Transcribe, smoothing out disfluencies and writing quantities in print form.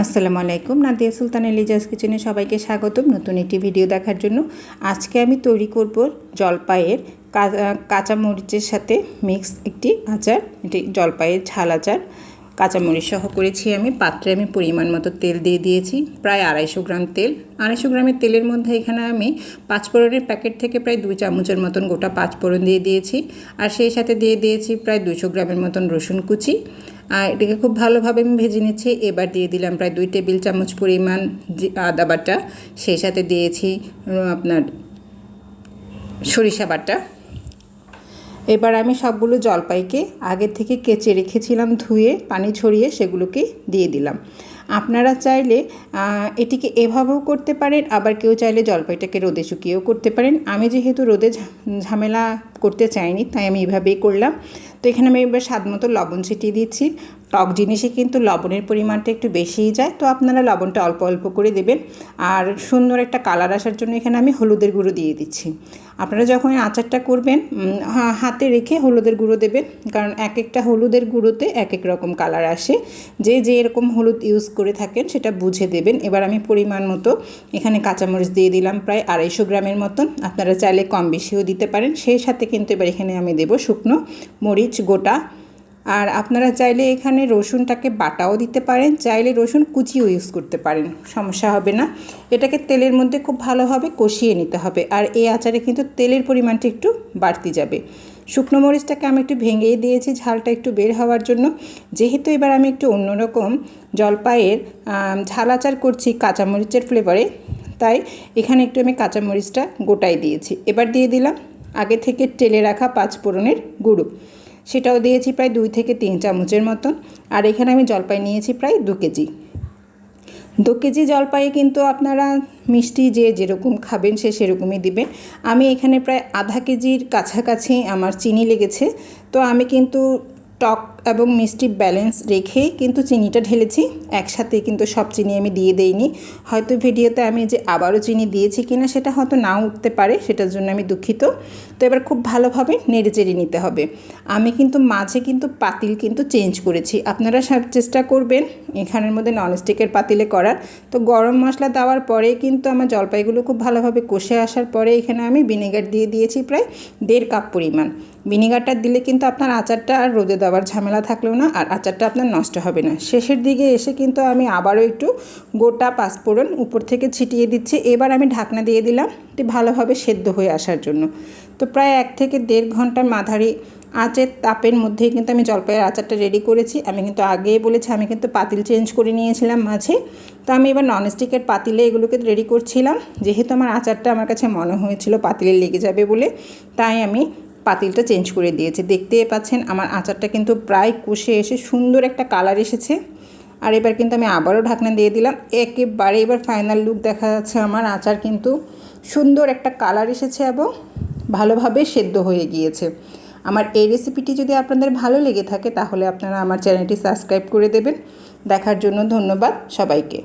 আসসালামু আলাইকুম। নাদিয়া সুলতান এলিজাস কিচেনে সবাইকে স্বাগতম নতুন একটি ভিডিও দেখার জন্য। আজকে আমি তৈরি করব জলপাইয়ের কাঁচামরিচের সাথে মিক্স একটি আচার। এটি জলপাইয়ের ঝাল আচার। কাঁচামরিচ সহ করেছি আমি। পাত্রে আমি পরিমাণ মতো তেল দিয়ে দিয়েছি, প্রায় 250 গ্রাম তেল। 250 গ্রামের তেলের মধ্যে এখানে আমি পাঁচফোড়নের প্যাকেট থেকে প্রায় 2 চামচের মতন গোটা পাঁচফোড়ন দিয়ে দিয়েছি, আর সেই সাথে দিয়ে দিয়েছি প্রায় 200 গ্রামের মতন রসুন কুচি। আর এটাকে খুব ভালোভাবে আমি ভেজে নিচ্ছি। এবার দিয়ে দিলাম প্রায় 2 টেবিল চামচ পরিমাণ আদা বাটা, সেই সাথে দিয়েছি আপনার সরিষা বাটা। এবার আমি সবগুলো জলপাইকে আগে থেকে কেচে রেখেছিলাম, ধুয়ে পানি ঝরিয়ে সেগুলোকে দিয়ে দিলাম। আপনারা চাইলে এটিকে এভাবেও করতে পারেন, আবার কেউ চাইলে জলপাইটাকে রোদে শুকিয়েও করতে পারেন। আমি যেহেতু রোদে ঝামেলা করতে চাইনি, তাই আমি এভাবেই করলাম। তো এখানে আমি এবার স্বাদ মতো লবণ ছিটিয়ে দিচ্ছি। টক জিনিসে কিন্তু লবণের পরিমাণটা একটু বেশিই যায়, তো আপনারা লবণটা অল্প অল্প করে দেবেন। আর সুন্দর একটা কালার আসার জন্য এখানে আমি হলুদের গুঁড়ো দিয়ে দিচ্ছি। আপনারা যখন আচারটা করবেন হাতে রেখে হলুদের গুঁড়ো দেবেন, কারণ এক একটা হলুদের গুঁড়োতে এক এক রকম কালার আসে। যে এরকম হলুদ ইউজ করে থাকেন সেটা বুঝে দেবেন। এবার আমি পরিমাণ মতো এখানে কাঁচামরিচ দিয়ে দিলাম প্রায় 250 গ্রামের মতন। আপনারা চাইলে কম বেশিও দিতে পারেন। সেই সাথে কিন্তু এবার এখানে আমি দেব শুকনো মরিচ গোটা। আর আপনারা চাইলে এখানে রসুনটাকে বাটাও দিতে পারেন, চাইলে রসুন কুচিও ইউজ করতে পারেন, সমস্যা হবে না। এটাকে তেলের মধ্যে খুব ভালোভাবে কষিয়ে নিতে হবে। আর এই আচারে কিন্তু তেলের পরিমাণটা একটু বাড়তি যাবে। শুকনো মরিচটাকে আমি একটু ভেঙেই দিয়েছি ঝালটা একটু বের হওয়ার জন্য। যেহেতু এবার আমি একটু অন্যরকম জলপাইয়ের ঝাল আচার করছি কাঁচামরিচের ফ্লেভারে, তাই এখানে একটু আমি কাঁচামরিচটা গোটাই দিয়েছি। এবার দিয়ে দিলাম আগে থেকে টেলে রাখা পাঁচফোড়নের গুঁড়ো, সেটাও দিয়েছি প্রায় 2 থেকে 3 চামচের মতন। আর এখানে আমি জলপাই নিয়েছি প্রায় 2 কেজি। 2 কেজি জলপাইয়ে কিন্তু আপনারা মিষ্টি যে যেরকম খাবেন সেরকমই দিবেন। আমি এখানে প্রায় আধা কেজির কাছাকাছি আমার চিনি লেগেছে, তো আমি কিন্তু টক এবং মিষ্টি ব্যালেন্স রেখেই কিন্তু চিনিটা ঢেলেছি। একসাথে কিন্তু সব চিনি আমি দিয়ে দেইনি। হয়তো ভিডিওতে আমি যে আবারও চিনি দিয়েছি কিনা সেটা হয়তো নাও উঠতে পারে, সেটার জন্য আমি দুঃখিত। তো এবার খুব ভালোভাবে নেড়েচেড়ে নিতে হবে। আমি কিন্তু মাঝে কিন্তু পাতিল কিন্তু চেঞ্জ করেছি। আপনারা সব চেষ্টা করবেন এখানের মধ্যে ননস্টিকের পাতিলে করার। তো গরম মশলা দেওয়ার পরে কিন্তু আমার জলপাইগুলো খুব ভালোভাবে কষে আসার পরে এখানে আমি ভিনেগার দিয়ে দিয়েছি প্রায় 1.5 কাপ পরিমাণ। ভিনেগারটা দিলে কিন্তু আপনার আচারটা আর রোদে দেওয়ার ঝামেলা থাকলেও না, আর আচারটা আপনার নষ্ট হবে না। শেষের দিকে এসে কিন্তু আমি আবারও একটু গোটা পাঁচফোড়ন উপর থেকে ছিটিয়ে দিচ্ছি। এবার আমি ঢাকনা দিয়ে দিলাম এটি ভালোভাবে সেদ্ধ হয়ে আসার জন্য। তো প্রায় 1 থেকে 1.5 ঘন্টার মাঝারি আঁচের তাপের মধ্যেই কিন্তু আমি জলপাইয়ের আচারটা রেডি করেছি। আমি কিন্তু আগেই বলেছি আমি কিন্তু পাতিল চেঞ্জ করে নিয়েছিলাম মাঝে। তো আমি এবার ননস্টিকের পাতিলে এগুলোকে রেডি করছিলাম। যেহেতু আমার আচারটা আমার কাছে মনে হয়েছিল পাতিলে লেগে যাবে বলে, তাই আমি পাতিলটা চেঞ্জ করে দিয়েছি। দেখতেই পাচ্ছেন আমার আচারটা কিন্তু প্রায় কষে এসে সুন্দর একটা কালার এসেছে। আর এবার কিন্তু আমি আবারও ঢাকনা দিয়ে দিলাম। একেবারে এবার ফাইনাল লুক দেখা যাচ্ছে আমার আচার কিন্তু সুন্দর একটা কালার এসেছে এবং ভালোভাবে সেদ্ধ হয়ে গিয়েছে। আমার এই রেসিপিটি যদি আপনাদের ভালো লেগে থাকে তাহলে আপনারা আমার চ্যানেলটি সাবস্ক্রাইব করে দেবেন। দেখার জন্য ধন্যবাদ সবাইকে।